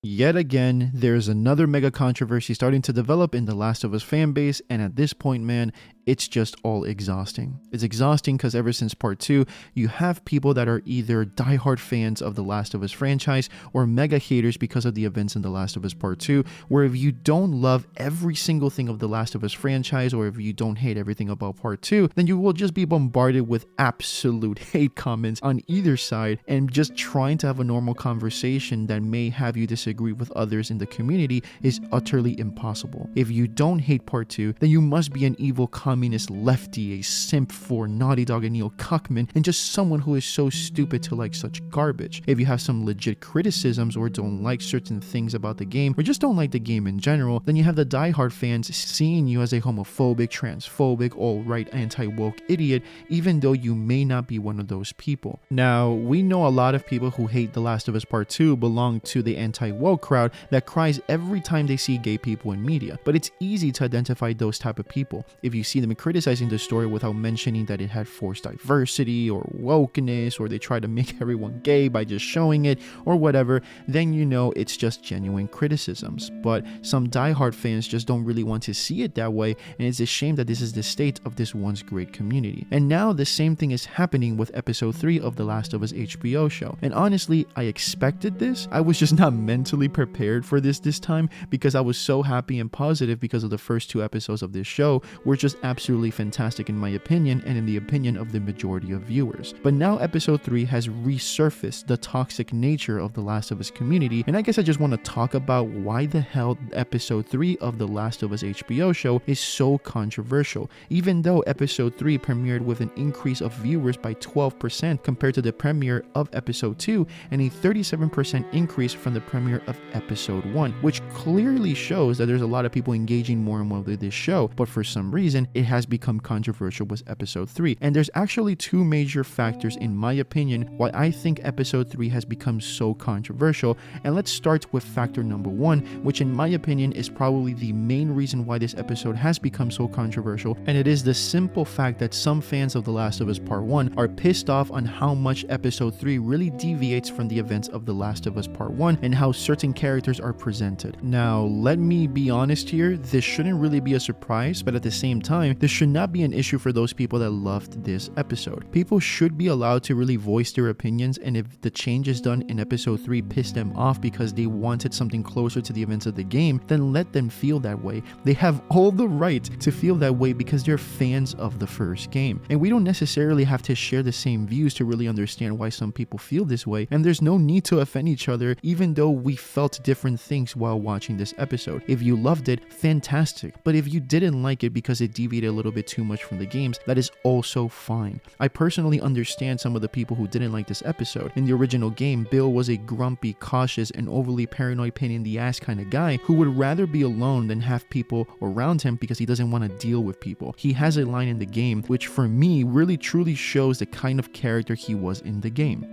Yet again, there's another mega controversy starting to develop in the Last of Us fanbase, and at this point, man, it's just all exhausting. It's exhausting because ever since part 2, you have people that are either diehard fans of the Last of Us franchise or mega haters because of the events in the Last of Us part 2, where if you don't love every single thing of the Last of Us franchise, or if you don't hate everything about part 2, then you will just be bombarded with absolute hate comments on either side, and just trying to have a normal conversation that may have you disagree with others in the community is utterly impossible. If you don't hate part 2, then you must be an evil communist lefty, a simp for Naughty Dog and Neil Cuckman, and just someone who is so stupid to like such garbage. If you have some legit criticisms or don't like certain things about the game, or just don't like the game in general, then you have the diehard fans seeing you as a homophobic, transphobic, alt-right, anti-woke idiot, even though you may not be one of those people. Now, we know a lot of people who hate The Last of Us Part 2 belong to the anti-woke crowd that cries every time they see gay people in media, but it's easy to identify those type of people. If you see them criticizing the story without mentioning that it had forced diversity or wokeness, or they try to make everyone gay by just showing it or whatever, then you know it's just genuine criticisms. But some diehard fans just don't really want to see it that way, and it's a shame that this is the state of this once great community. And now the same thing is happening with episode 3 of The Last of Us HBO show. And honestly, I expected this. I was just not mentally prepared for this time, because I was so happy and positive because of the first 2 episodes of this show were just absolutely fantastic in my opinion, and in the opinion of the majority of viewers. But now episode 3 has resurfaced the toxic nature of the Last of Us community, and I guess I just want to talk about why the hell episode 3 of the Last of Us HBO show is so controversial, even though episode 3 premiered with an increase of viewers by 12% compared to the premiere of episode 2, and a 37% increase from the premiere of episode 1, which clearly shows that there's a lot of people engaging more and more with this show. But for some reason, it has become controversial with episode 3. And there's actually 2 major factors, in my opinion, why I think episode 3 has become so controversial. And let's start with factor number 1, which in my opinion is probably the main reason why this episode has become so controversial. And it is the simple fact that some fans of The Last of Us Part 1 are pissed off on how much episode 3 really deviates from the events of The Last of Us Part 1 and how certain characters are presented. Now, let me be honest here, this shouldn't really be a surprise, but at the same time, this should not be an issue for those people that loved this episode. People should be allowed to really voice their opinions, and if the changes done in episode 3 pissed them off because they wanted something closer to the events of the game, then let them feel that way. They have all the right to feel that way because they're fans of the first game. And we don't necessarily have to share the same views to really understand why some people feel this way, and there's no need to offend each other, even though we felt different things while watching this episode. If you loved it, fantastic. But if you didn't like it because it deviated a little bit too much from the games, that is also fine. I personally understand some of the people who didn't like this episode. In the original game, Bill was a grumpy, cautious, and overly paranoid pain in the ass kind of guy who would rather be alone than have people around him because he doesn't want to deal with people. He has a line in the game which for me really truly shows the kind of character he was in the game.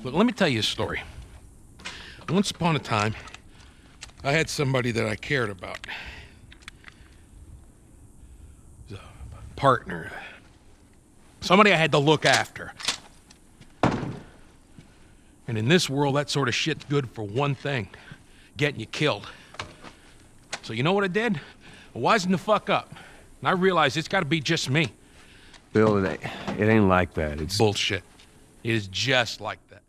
Look, let me tell you a story. Once upon a time, I had somebody that I cared about. A partner. Somebody I had to look after. And in this world, that sort of shit's good for one thing. Getting you killed. So you know what I did? I wisened the fuck up. And I realized it's gotta be just me. Bill, it ain't like that. It's bullshit. It is just like that.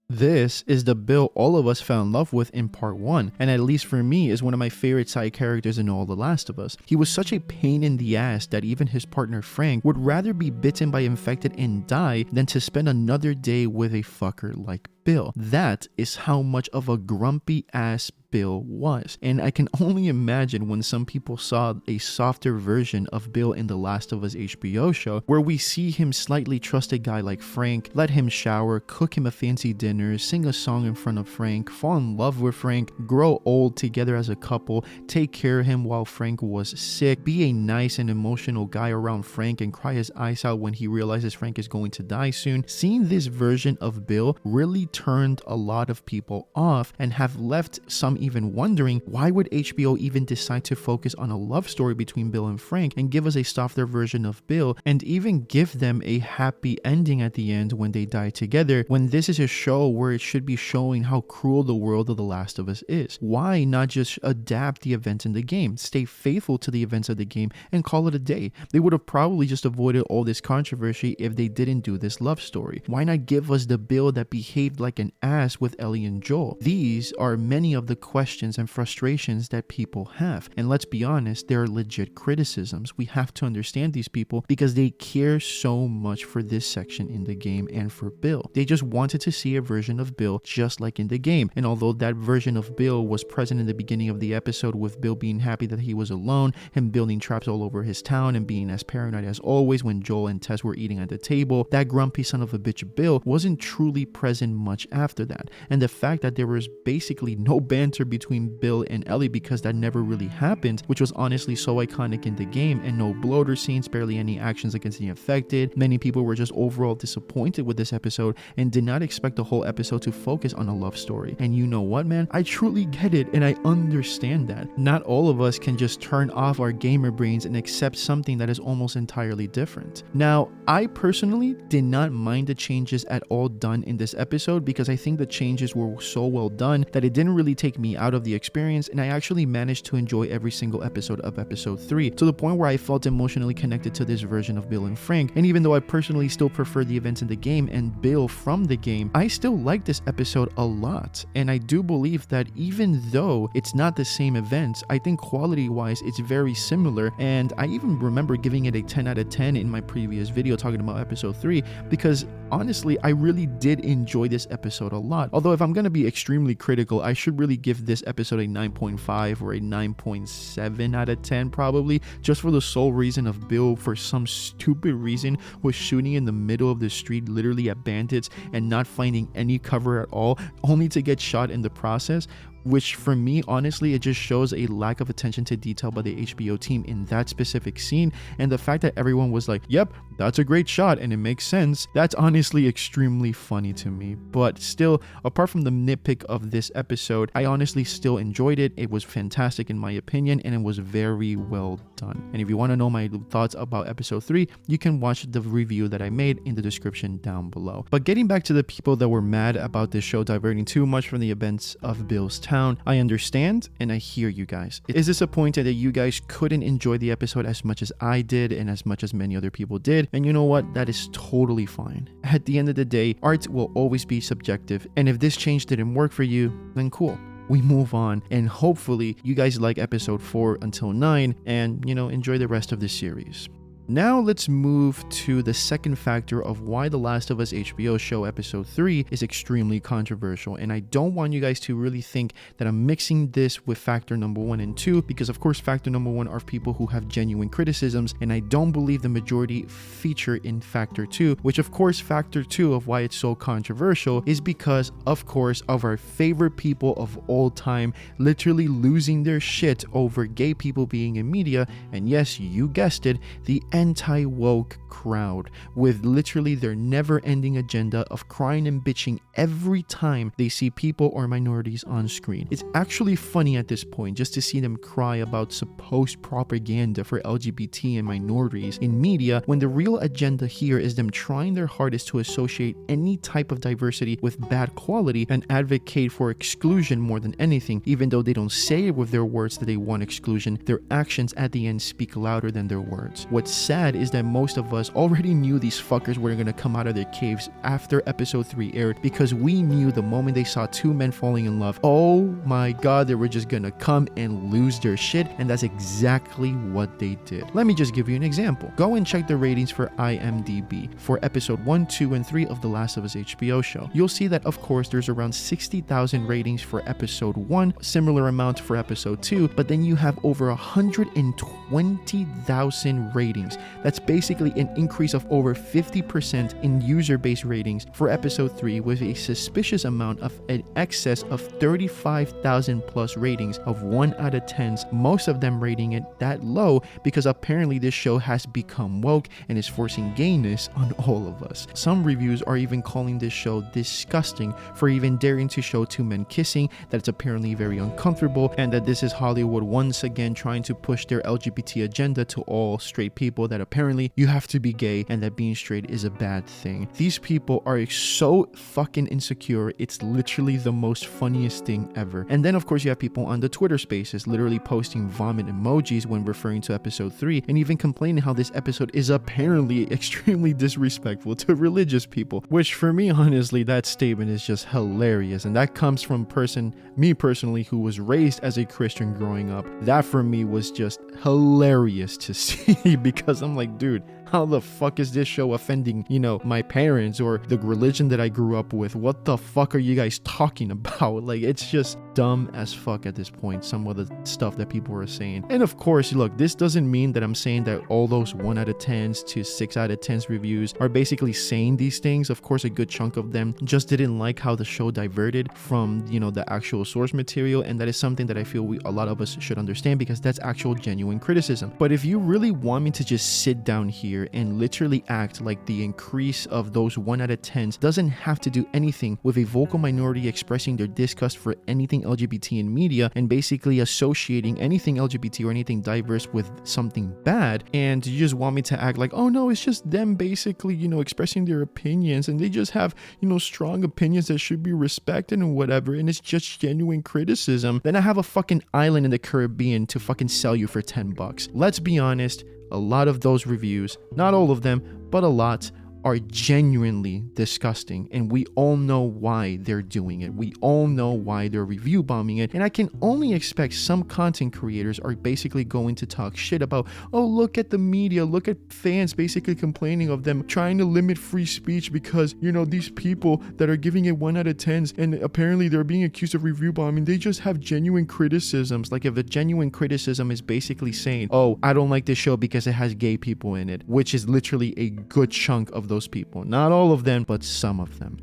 This is the Bill all of us fell in love with in part 1, and at least for me is one of my favorite side characters in all The Last of Us. He was such a pain in the ass that even his partner Frank would rather be bitten by infected and die than to spend another day with a fucker like Bill. That is how much of a grumpy ass Bill was. And I can only imagine when some people saw a softer version of Bill in The Last of Us HBO show, where we see him slightly trust a guy like Frank, let him shower, cook him a fancy dinner, sing a song in front of Frank, fall in love with Frank, grow old together as a couple, take care of him while Frank was sick, be a nice and emotional guy around Frank and cry his eyes out when he realizes Frank is going to die soon. Seeing this version of Bill really turned a lot of people off and have left some even wondering, why would HBO even decide to focus on a love story between Bill and Frank and give us a softer version of Bill and even give them a happy ending at the end when they die together, when this is a show where it should be showing how cruel the world of The Last of Us is? Why not just adapt the events in the game, stay faithful to the events of the game, and call it a day? They would have probably just avoided all this controversy if they didn't do this love story. Why not give us the Bill that behaved like an ass with Ellie and Joel? These are many of the questions and frustrations that people have. And let's be honest, they're legit criticisms. We have to understand these people because they care so much for this section in the game and for Bill. They just wanted to see a version of Bill just like in the game. And although that version of Bill was present in the beginning of the episode with Bill being happy that he was alone, him building traps all over his town and being as paranoid as always when Joel and Tess were eating at the table, that grumpy son of a bitch Bill wasn't truly present much after that. And the fact that there was basically no banter between Bill and Ellie because that never really happened, which was honestly so iconic in the game, and no bloater scenes, barely any actions against the infected. Many people were just overall disappointed with this episode and did not expect the whole episode to focus on a love story. And you know what, man? I truly get it and I understand that. Not all of us can just turn off our gamer brains and accept something that is almost entirely different. Now, I personally did not mind the changes at all done in this episode because I think the changes were so well done that it didn't really take me out of the experience, and I actually managed to enjoy every single episode of episode 3 to the point where I felt emotionally connected to this version of Bill and Frank. And even though I personally still prefer the events in the game and Bill from the game, I still like this episode a lot. And I do believe that even though it's not the same events, I think quality wise it's very similar, and I even remember giving it a 10 out of 10 in my previous video talking about episode 3 because honestly I really did enjoy this episode a lot. Although if I'm gonna be extremely critical, I should really give this episode a 9.5 or a 9.7 out of 10 probably, just for the sole reason of Bill for some stupid reason was shooting in the middle of the street literally at bandits and not finding any cover at all, only to get shot in the process. Which for me, honestly, it just shows a lack of attention to detail by the HBO team in that specific scene. And the fact that everyone was like, yep, that's a great shot and it makes sense, that's honestly extremely funny to me. But still, apart from the nitpick of this episode, I honestly still enjoyed it. It was fantastic in my opinion, and it was very well done. And if you want to know my thoughts about episode 3, you can watch the review that I made in the description down below. But getting back to the people that were mad about this show diverting too much from the events of Bill's town, I understand and I hear you guys. It is disappointed that you guys couldn't enjoy the episode as much as I did and as much as many other people did. And you know what? That is totally fine. At the end of the day, art will always be subjective. And if this change didn't work for you, then cool. We move on, and hopefully you guys like episode 4 until 9 and, enjoy the rest of the series. Now let's move to the second factor of why The Last of Us HBO show episode 3 is extremely controversial. And I don't want you guys to really think that I'm mixing this with factor number 1 and 2, because of course factor number 1 are people who have genuine criticisms, and I don't believe the majority feature in factor 2, which of course factor 2 of why it's so controversial is because of course of our favorite people of all time literally losing their shit over gay people being in media. And yes, you guessed it, the anti-woke crowd, with literally their never-ending agenda of crying and bitching every time they see people or minorities on screen. It's actually funny at this point just to see them cry about supposed propaganda for LGBT and minorities in media, when the real agenda here is them trying their hardest to associate any type of diversity with bad quality and advocate for exclusion more than anything. Even though they don't say it with their words that they want exclusion, their actions at the end speak louder than their words. What's sad is that most of us already knew these fuckers were gonna come out of their caves after episode 3 aired, because we knew the moment they saw two men falling in love, oh my god, they were just gonna come and lose their shit, and that's exactly what they did. Let me just give you an example. Go and check the ratings for IMDb for episode 1, 2, and 3 of The Last of Us HBO show. You'll see that of course there's around 60,000 ratings for episode 1, similar amount for episode 2, but then you have over 120,000 ratings stars. That's basically an increase of over 50% in user-based ratings for episode 3, with a suspicious amount of an excess of 35,000 plus ratings of 1 out of 10s, most of them rating it that low because apparently this show has become woke and is forcing gayness on all of us. Some reviews are even calling this show disgusting for even daring to show two men kissing, that it's apparently very uncomfortable, and that this is Hollywood once again trying to push their LGBT agenda to all straight people, that apparently you have to be gay and that being straight is a bad thing. These people are so fucking insecure, it's literally the most funniest thing ever. And then of course you have people on the Twitter spaces literally posting vomit emojis when referring to episode 3, and even complaining how this episode is apparently extremely disrespectful to religious people, which for me honestly that statement is just hilarious. And that comes from me personally, who was raised as a Christian growing up. That for me was just hilarious to see because I'm like, dude, how the fuck is this show offending, my parents or the religion that I grew up with? What the fuck are you guys talking about? Like, it's just dumb as fuck at this point, some of the stuff that people are saying. And of course, look, this doesn't mean that I'm saying that all those 1 out of 10s to 6 out of 10s reviews are basically saying these things. Of course, a good chunk of them just didn't like how the show diverted from, the actual source material, and that is something that I feel a lot of us should understand, because that's actual genuine criticism. But if you really want me to just sit down here and literally act like the increase of those 1 out of 10s doesn't have to do anything with a vocal minority expressing their disgust for anything LGBT in media, and basically associating anything LGBT or anything diverse with something bad, and you just want me to act like, oh no, it's just them basically, expressing their opinions, and they just have, strong opinions that should be respected and whatever, and it's just genuine criticism, then I have a fucking island in the Caribbean to fucking sell you for $10. Let's be honest, a lot of those reviews, not all of them, but a lot, are genuinely disgusting, and we all know why they're doing it. We all know why they're review bombing it, and I can only expect some content creators are basically going to talk shit about, oh, look at the media, look at fans basically complaining of them trying to limit free speech because, these people that are giving it 1 out of 10s and apparently they're being accused of review bombing, they just have genuine criticisms. Like, if a genuine criticism is basically saying, oh, I don't like this show because it has gay people in it, which is literally a good chunk of those people, not all of them, but some of them.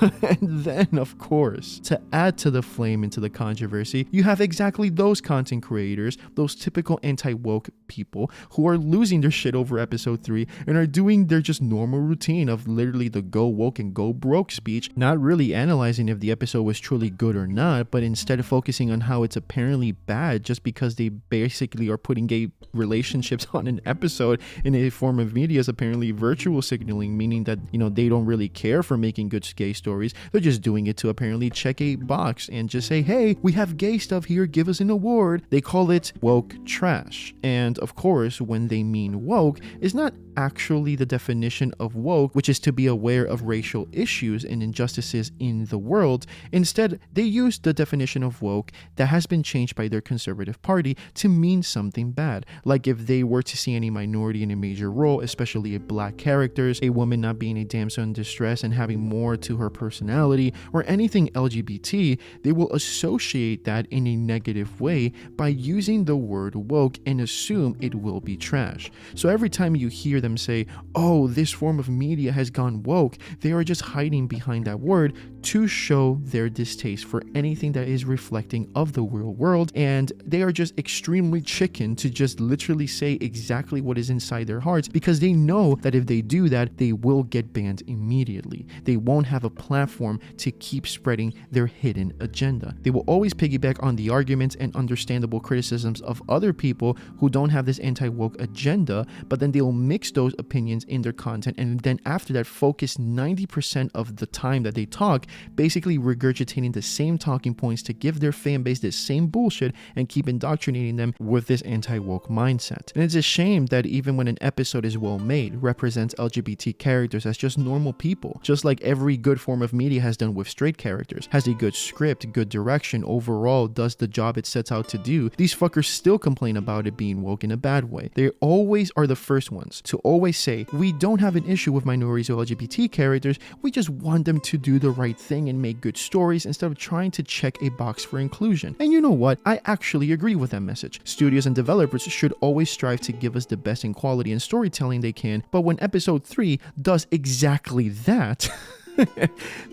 And then, of course, to add to the flame into the controversy, you have exactly those content creators, those typical anti-woke people who are losing their shit over episode 3 and are doing their just normal routine of literally the go woke and go broke speech, not really analyzing if the episode was truly good or not, but instead of focusing on how it's apparently bad just because they basically are putting gay relationships on an episode in a form of media is apparently virtual signaling, meaning that, they don't really care for making good gay stories. They're just doing it to apparently check a box and just say, hey, we have gay stuff here, give us an award. They call it woke trash. And of course, when they mean woke, is not actually the definition of woke, which is to be aware of racial issues and injustices in the world. Instead, they use the definition of woke that has been changed by their conservative party to mean something bad. Like if they were to see any minority in a major role, especially black characters, a woman not being a damsel in distress and having more to her personality, or anything LGBT, they will associate that in a negative way by using the word woke and assume it will be trash. So every time you hear them say, oh, this form of media has gone woke, they are just hiding behind that word to show their distaste for anything that is reflecting of the real world, and they are just extremely chicken to just literally say exactly what is inside their hearts, because they know that if they do that, they will get banned immediately. They won't have a platform to keep spreading their hidden agenda. They will always piggyback on the arguments and understandable criticisms of other people who don't have this anti-woke agenda, but then they'll mix those opinions in their content, and then after that focus 90% of the time that they talk basically regurgitating the same talking points to give their fan base this same bullshit and keep indoctrinating them with this anti-woke mindset. And it's a shame that even when an episode is well made, represents LGBT characters as just normal people, well, just like every good form of media has done with straight characters, has a good script, good direction, overall does the job it sets out to do. These fuckers still complain about it being woke in a bad way. They always are the first ones to always say, we don't have an issue with minorities or LGBT characters, we just want them to do the right thing and make good stories instead of trying to check a box for inclusion. And you know what? I actually agree with that message. Studios and developers should always strive to give us the best in quality and storytelling they can, but when episode 3 does exactly that,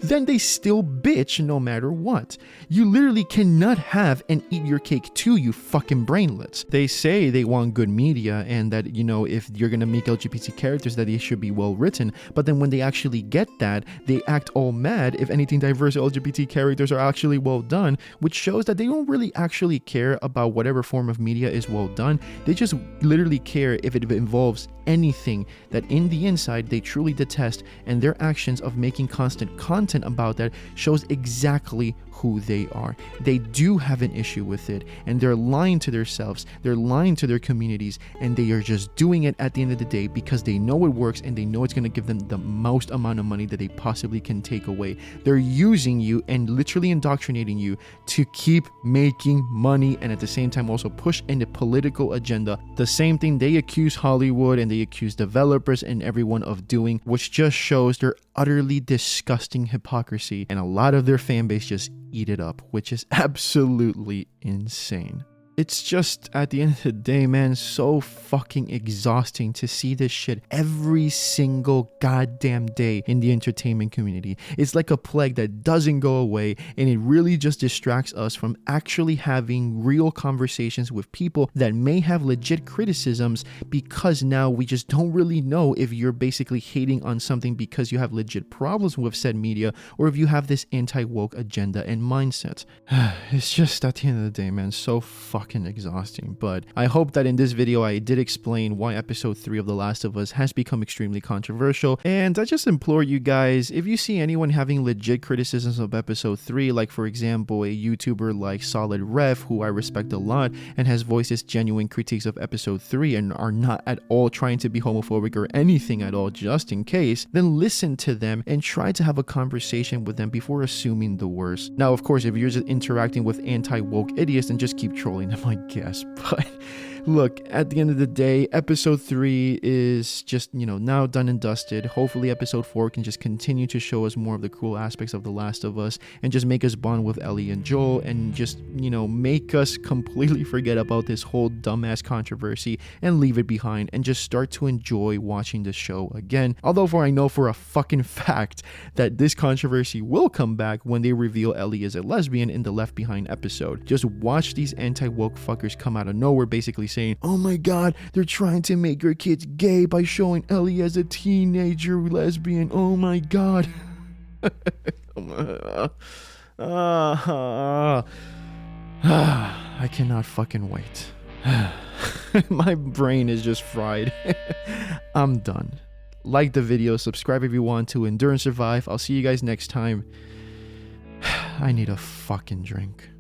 then they still bitch no matter what. You literally cannot have and eat your cake too, you fucking brainlets. They say they want good media and that, you know, if you're gonna make LGBT characters that they should be well written, but then when they actually get that, they act all mad if anything diverse LGBT characters are actually well done, which shows that they don't really actually care about whatever form of media is well done. They just literally care if it involves anything that in the inside they truly detest, and their actions of making constant content about that shows exactly who they are. They do have an issue with it, and they're lying to themselves, they're lying to their communities, and they are just doing it at the end of the day because they know it works and they know it's going to give them the most amount of money that they possibly can take away. They're using you and literally indoctrinating you to keep making money and at the same time also push in the political agenda. The same thing they accuse Hollywood and they accuse developers and everyone of doing, which just shows their utterly disgusting hypocrisy, and a lot of their fan base just eat it up, which is absolutely insane. It's just, at the end of the day, man, so fucking exhausting to see this shit every single goddamn day in the entertainment community. It's like a plague that doesn't go away, and it really just distracts us from actually having real conversations with people that may have legit criticisms, because now we just don't really know if you're basically hating on something because you have legit problems with said media, or if you have this anti-woke agenda and mindset. It's just, at the end of the day, man, so fucking exhausting. But I hope that in this video I did explain why episode 3 of The Last of Us has become extremely controversial, and I just implore you guys, if you see anyone having legit criticisms of episode 3, like for example a YouTuber like Solid Ref, who I respect a lot and has voiced his genuine critiques of episode 3 and are not at all trying to be homophobic or anything at all, just in case, then listen to them and try to have a conversation with them before assuming the worst. Now of course, if you're just interacting with anti-woke idiots, then just keep trolling them, I guess. But look, at the end of the day, episode 3 is just, you know, now done and dusted. Hopefully episode 4 can just continue to show us more of the cool aspects of The Last of Us and just make us bond with Ellie and Joel and just, you know, make us completely forget about this whole dumbass controversy and leave it behind and just start to enjoy watching the show again. Although I know for a fucking fact that this controversy will come back when they reveal Ellie is a lesbian in the Left Behind episode. Just watch these anti-woke fuckers come out of nowhere basically saying, oh my god, they're trying to make your kids gay by showing Ellie as a teenager lesbian. Oh my god. I cannot fucking wait. My brain is just fried. I'm done. Like the video, subscribe if you want to, endure and survive. I'll see you guys next time. I need a fucking drink.